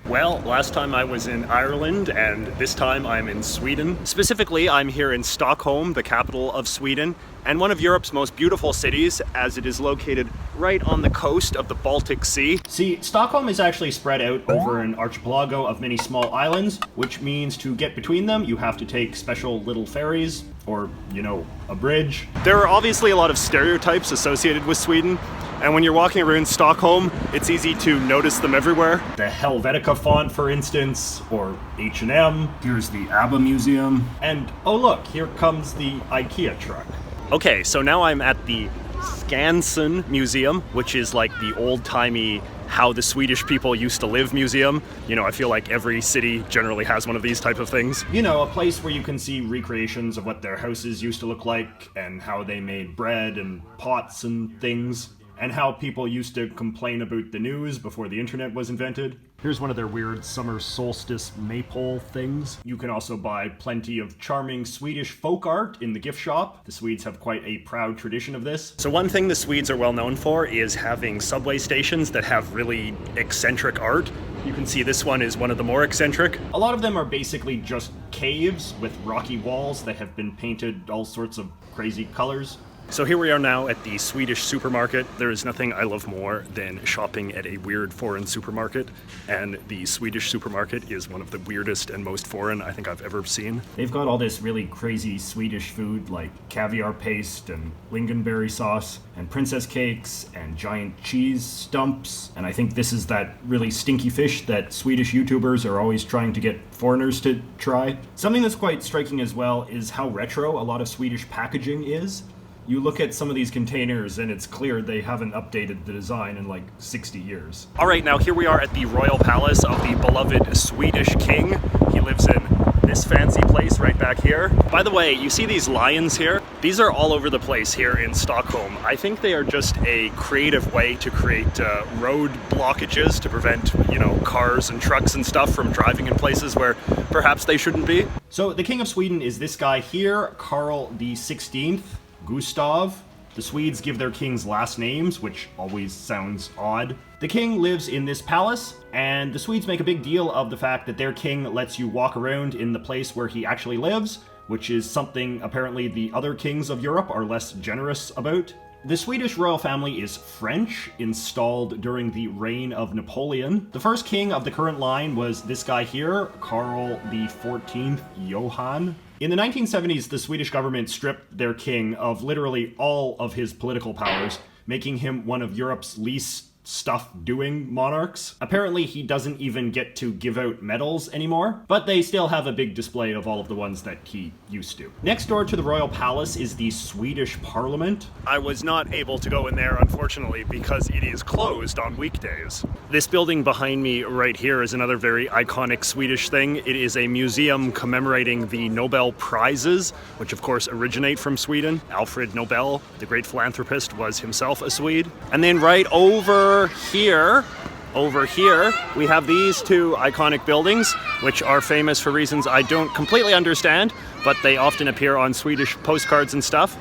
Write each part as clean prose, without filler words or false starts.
Well, last time I was in Ireland, and this time I'm in Sweden. Specifically, I'm here in Stockholm, the capital of Sweden, and one of Europe's most beautiful cities, as it is located right on the coast of the Baltic Sea. See, Stockholm is actually spread out over an archipelago of many small islands, which means to get between them, you have to take special little ferries, or, a bridge. There are obviously a lot of stereotypes associated with Sweden, and when you're walking around Stockholm, it's easy to notice them everywhere. The Helvetica font, for instance, or H&M. Here's the ABBA Museum. And, oh look, here comes the IKEA truck. Okay, so now I'm at the Skansen Museum, which is like the old-timey how the Swedish people used to live museum. I feel like every city generally has one of these type of things. A place where you can see recreations of what their houses used to look like, and how they made bread and pots and things, and how people used to complain about the news before the internet was invented. Here's one of their weird summer solstice maypole things. You can also buy plenty of charming Swedish folk art in the gift shop. The Swedes have quite a proud tradition of this. So one thing the Swedes are well known for is having subway stations that have really eccentric art. You can see this one is one of the more eccentric. A lot of them are basically just caves with rocky walls that have been painted all sorts of crazy colors. So here we are now at the Swedish supermarket. There is nothing I love more than shopping at a weird foreign supermarket, and the Swedish supermarket is one of the weirdest and most foreign I think I've ever seen. They've got all this really crazy Swedish food like caviar paste and lingonberry sauce and princess cakes and giant cheese stumps, and I think this is that really stinky fish that Swedish YouTubers are always trying to get foreigners to try. Something that's quite striking as well is how retro a lot of Swedish packaging is. You look at some of these containers and it's clear they haven't updated the design in like 60 years. All right, now here we are at the royal palace of the beloved Swedish king. He lives in this fancy place right back here. By the way, you see these lions here? These are all over the place here in Stockholm. I think they are just a creative way to create road blockages to prevent, cars and trucks and stuff from driving in places where perhaps they shouldn't be. So the king of Sweden is this guy here, Karl the 16th. Gustav. The Swedes give their kings last names, which always sounds odd. The king lives in this palace, and the Swedes make a big deal of the fact that their king lets you walk around in the place where he actually lives, which is something apparently the other kings of Europe are less generous about. The Swedish royal family is French, installed during the reign of Napoleon. The first king of the current line was this guy here, Karl the 14th Johan. In the 1970s, the Swedish government stripped their king of literally all of his political powers, making him one of Europe's least stuff-doing monarchs. Apparently, he doesn't even get to give out medals anymore, but they still have a big display of all of the ones that he used to. Next door to the royal palace is the Swedish parliament. I was not able to go in there, unfortunately, because it is closed on weekdays. This building behind me right here is another very iconic Swedish thing. It is a museum commemorating the Nobel Prizes, which of course originate from Sweden. Alfred Nobel, the great philanthropist, was himself a Swede. And then right over here, we have these two iconic buildings, which are famous for reasons I don't completely understand, but they often appear on Swedish postcards and stuff.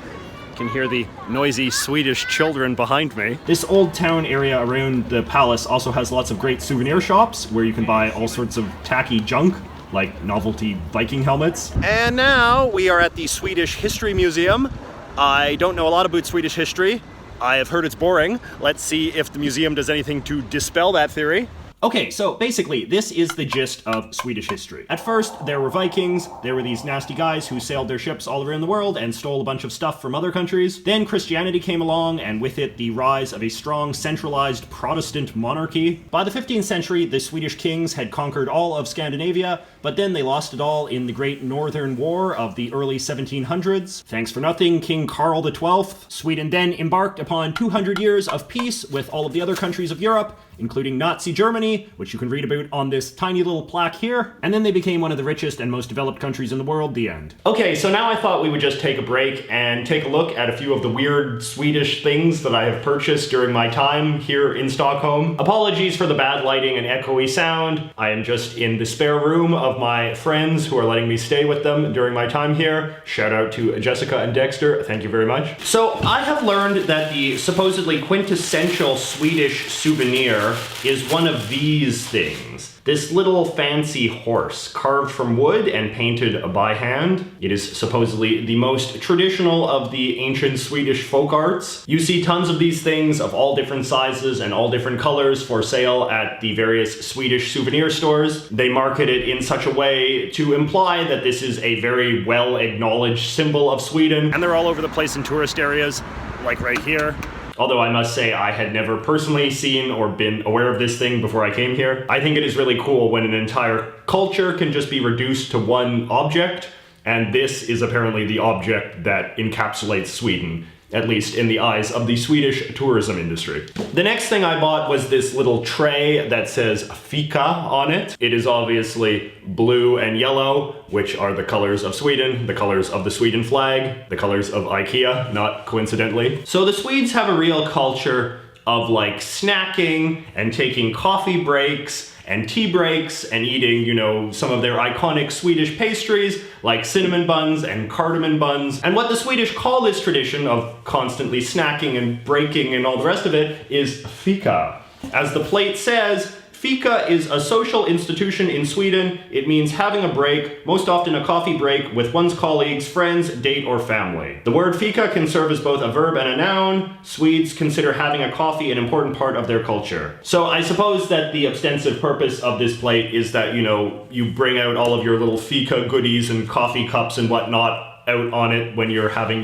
You can hear the noisy Swedish children behind me. This old town area around the palace also has lots of great souvenir shops where you can buy all sorts of tacky junk, like novelty Viking helmets. And now we are at the Swedish History Museum. I don't know a lot about Swedish history. I have heard it's boring. Let's see if the museum does anything to dispel that theory. Okay, so basically, this is the gist of Swedish history. At first, there were Vikings. There were these nasty guys who sailed their ships all around the world and stole a bunch of stuff from other countries. Then Christianity came along, and with it, the rise of a strong, centralized Protestant monarchy. By the 15th century, the Swedish kings had conquered all of Scandinavia, but then they lost it all in the Great Northern War of the early 1700s. Thanks for nothing, King Karl XII. Sweden then embarked upon 200 years of peace with all of the other countries of Europe, including Nazi Germany, which you can read about on this tiny little plaque here. And then they became one of the richest and most developed countries in the world, the end. Okay, so now I thought we would just take a break and take a look at a few of the weird Swedish things that I have purchased during my time here in Stockholm. Apologies for the bad lighting and echoey sound. I am just in the spare room of my friends who are letting me stay with them during my time here. Shout out to Jessica and Dexter, thank you very much. So I have learned that the supposedly quintessential Swedish souvenir is one of these these things. This little fancy horse, carved from wood and painted by hand. It is supposedly the most traditional of the ancient Swedish folk arts. You see tons of these things of all different sizes and all different colors for sale at the various Swedish souvenir stores. They market it in such a way to imply that this is a very well-acknowledged symbol of Sweden. And they're all over the place in tourist areas, like right here. Although I must say I had never personally seen or been aware of this thing before I came here. I think it is really cool when an entire culture can just be reduced to one object, and this is apparently the object that encapsulates Sweden, at least in the eyes of the Swedish tourism industry. The next thing I bought was this little tray that says fika on it. It is obviously blue and yellow, which are the colors of Sweden, the colors of the Sweden flag, the colors of IKEA, not coincidentally. So the Swedes have a real culture of like snacking and taking coffee breaks and tea breaks and eating, you know, some of their iconic Swedish pastries like cinnamon buns and cardamom buns. And what the Swedish call this tradition of constantly snacking and breaking and all the rest of it is fika. As the plate says, fika is a social institution in Sweden. It means having a break, most often a coffee break, with one's colleagues, friends, date, or family. The word fika can serve as both a verb and a noun. Swedes consider having a coffee an important part of their culture. So I suppose that the ostensive purpose of this plate is that, you know, you bring out all of your little fika goodies and coffee cups and whatnot out on it when you're having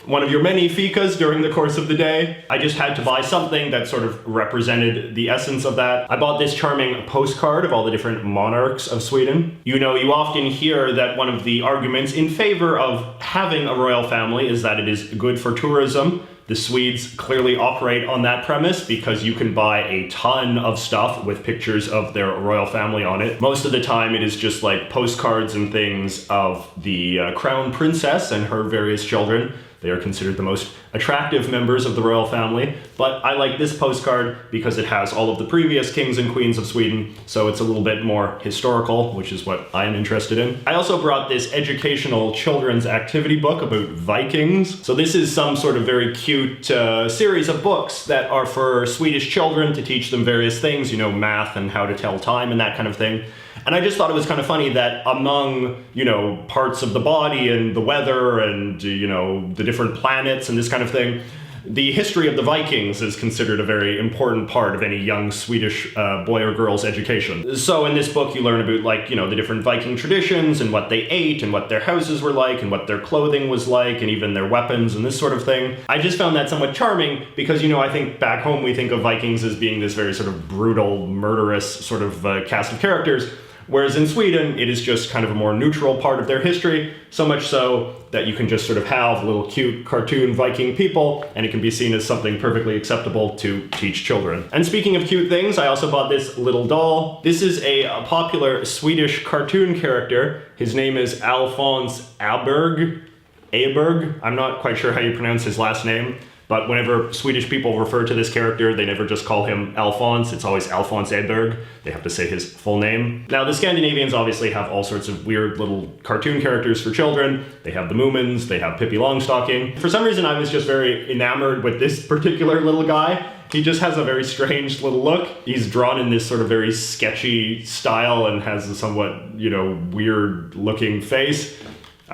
one of your many fikas during the course of the day. I just had to buy something that sort of represented the essence of that. I bought this charming postcard of all the different monarchs of Sweden. You know, you often hear that one of the arguments in favor of having a royal family is that it is good for tourism. The Swedes clearly operate on that premise because you can buy a ton of stuff with pictures of their royal family on it. Most of the time it is just like postcards and things of the crown princess and her various children. They are considered the most attractive members of the royal family, but I like this postcard because it has all of the previous kings and queens of Sweden, so it's a little bit more historical, which is what I am interested in. I also brought this educational children's activity book about Vikings. So this is some sort of very cute series of books that are for Swedish children to teach them various things, you know, math and how to tell time and that kind of thing. And I just thought it was kind of funny that among, you know, parts of the body and the weather and, you know, the different planets and this kind of thing, the history of the Vikings is considered a very important part of any young Swedish boy or girl's education. So in this book you learn about, like, you know, the different Viking traditions and what they ate and what their houses were like and what their clothing was like and even their weapons and this sort of thing. I just found that somewhat charming because, you know, I think back home we think of Vikings as being this very sort of brutal, murderous sort of cast of characters. Whereas in Sweden, it is just kind of a more neutral part of their history, so much so that you can just sort of have little cute cartoon Viking people, and it can be seen as something perfectly acceptable to teach children. And speaking of cute things, I also bought this little doll. This is a popular Swedish cartoon character. His name is Alphonse Aberg. I'm not quite sure how you pronounce his last name. But whenever Swedish people refer to this character, they never just call him Alphonse, it's always Alphonse Edberg. They have to say his full name. Now, the Scandinavians obviously have all sorts of weird little cartoon characters for children. They have the Moomins, they have Pippi Longstocking. For some reason, I was just very enamored with this particular little guy. He just has a very strange little look. He's drawn in this sort of very sketchy style and has a somewhat, you know, weird looking face.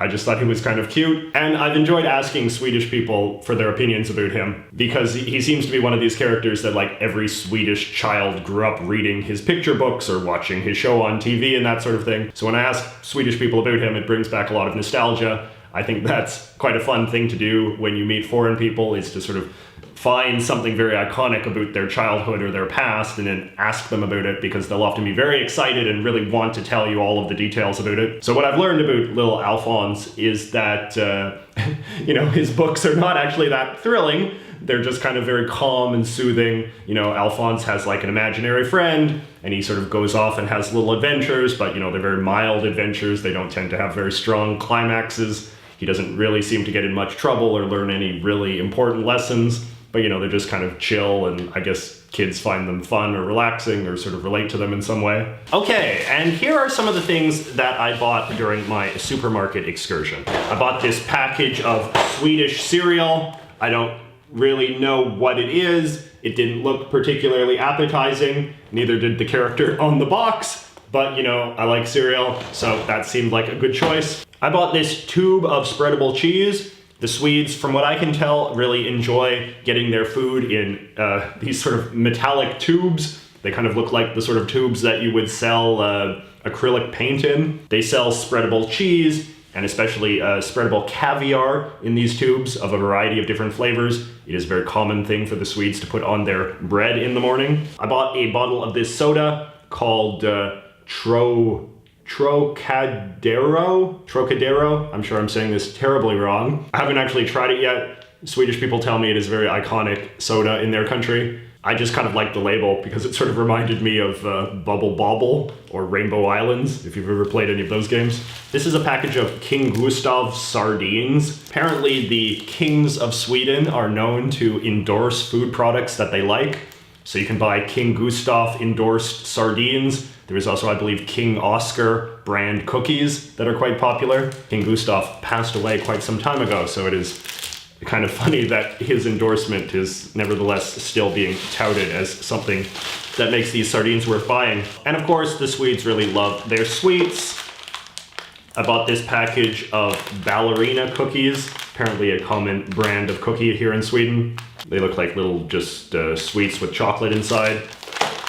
I just thought he was kind of cute, and I've enjoyed asking Swedish people for their opinions about him because he seems to be one of these characters that, like, every Swedish child grew up reading his picture books or watching his show on TV and that sort of thing. So when I ask Swedish people about him, it brings back a lot of nostalgia. I think that's quite a fun thing to do when you meet foreign people, is to sort of find something very iconic about their childhood or their past and then ask them about it, because they'll often be very excited and really want to tell you all of the details about it. So what I've learned about little Alphonse is that, you know, his books are not actually that thrilling. They're just kind of very calm and soothing. You know, Alphonse has like an imaginary friend and he sort of goes off and has little adventures, but, you know, they're very mild adventures. They don't tend to have very strong climaxes. He doesn't really seem to get in much trouble or learn any really important lessons. But, you know, they're just kind of chill, and I guess kids find them fun or relaxing or sort of relate to them in some way. Okay, and here are some of the things that I bought during my supermarket excursion. I bought this package of Swedish cereal. I don't really know what it is. It didn't look particularly appetizing, neither did the character on the box, but you know, I like cereal, so that seemed like a good choice. I bought this tube of spreadable cheese. The Swedes, from what I can tell, really enjoy getting their food in these sort of metallic tubes. They kind of look like the sort of tubes that you would sell acrylic paint in. They sell spreadable cheese, and especially spreadable caviar in these tubes of a variety of different flavors. It is a very common thing for the Swedes to put on their bread in the morning. I bought a bottle of this soda called Trocadero. I'm sure I'm saying this terribly wrong. I haven't actually tried it yet. Swedish people tell me it is a very iconic soda in their country. I just kind of like the label because it sort of reminded me of Bubble Bobble or Rainbow Islands, if you've ever played any of those games. This is a package of King Gustav sardines. Apparently the kings of Sweden are known to endorse food products that they like. So you can buy King Gustav endorsed sardines. There is also, I believe, King Oscar brand cookies that are quite popular. King Gustav passed away quite some time ago, so it is kind of funny that his endorsement is nevertheless still being touted as something that makes these sardines worth buying. And of course, the Swedes really love their sweets. I bought this package of ballerina cookies, apparently a common brand of cookie here in Sweden. They look like little just sweets with chocolate inside.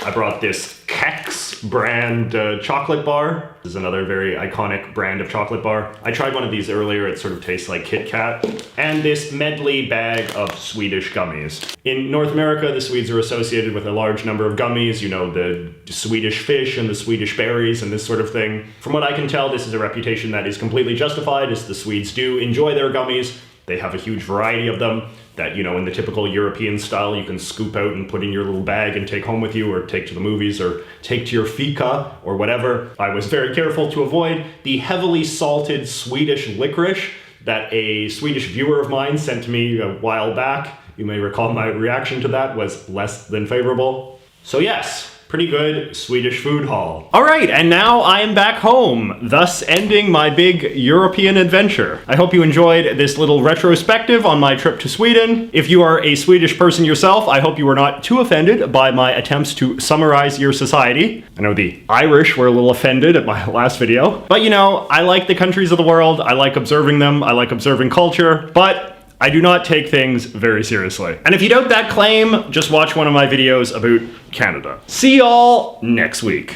I brought this Kex brand chocolate bar. This is another very iconic brand of chocolate bar. I tried one of these earlier, it sort of tastes like Kit Kat. And this medley bag of Swedish gummies. In North America, the Swedes are associated with a large number of gummies, you know, the Swedish fish and the Swedish berries and this sort of thing. From what I can tell, this is a reputation that is completely justified, as the Swedes do enjoy their gummies. They have a huge variety of them that, you know, in the typical European style, you can scoop out and put in your little bag and take home with you, or take to the movies, or take to your fika, or whatever. I was very careful to avoid the heavily salted Swedish licorice that a Swedish viewer of mine sent to me a while back. You may recall my reaction to that was less than favorable. So yes, pretty good Swedish food haul. All right, and now I am back home, thus ending my big European adventure. I hope you enjoyed this little retrospective on my trip to Sweden. If you are a Swedish person yourself, I hope you were not too offended by my attempts to summarize your society. I know the Irish were a little offended at my last video, but you know, I like the countries of the world, I like observing them, I like observing culture, but I do not take things very seriously. And if you doubt that claim, just watch one of my videos about Canada. See y'all next week.